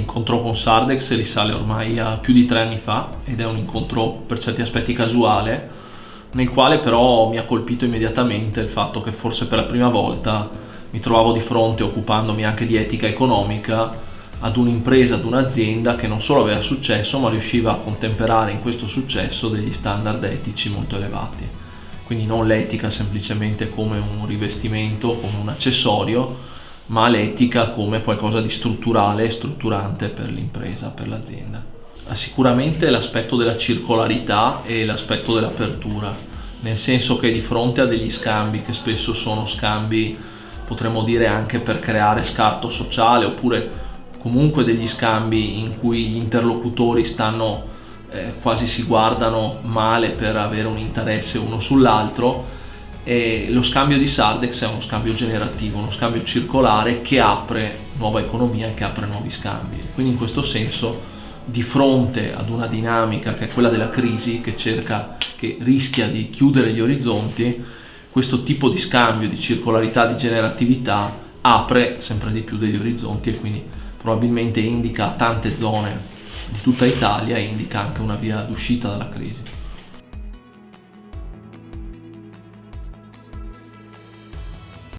L'incontro con Sardex risale ormai a più di 3 anni fa ed è un incontro per certi aspetti casuale, nel quale però mi ha colpito immediatamente il fatto che forse per la prima volta mi trovavo di fronte, occupandomi anche di etica economica, ad un'impresa, ad un'azienda che non solo aveva successo, ma riusciva a contemperare in questo successo degli standard etici molto elevati. Quindi non l'etica semplicemente come un rivestimento, come un accessorio, ma l'etica come qualcosa di strutturale e strutturante per l'impresa, per l'azienda. Sicuramente l'aspetto della circolarità e l'aspetto dell'apertura, nel senso che di fronte a degli scambi che spesso sono scambi, potremmo dire anche per creare scarto sociale, oppure comunque degli scambi in cui gli interlocutori stanno quasi si guardano male per avere un interesse uno sull'altro, e lo scambio di Sardex è uno scambio generativo, uno scambio circolare che apre nuova economia e che apre nuovi scambi. Quindi in questo senso, di fronte ad una dinamica che è quella della crisi, che rischia di chiudere gli orizzonti, questo tipo di scambio, di circolarità, di generatività apre sempre di più degli orizzonti e quindi probabilmente indica tante zone di tutta Italia e indica anche una via d'uscita dalla crisi.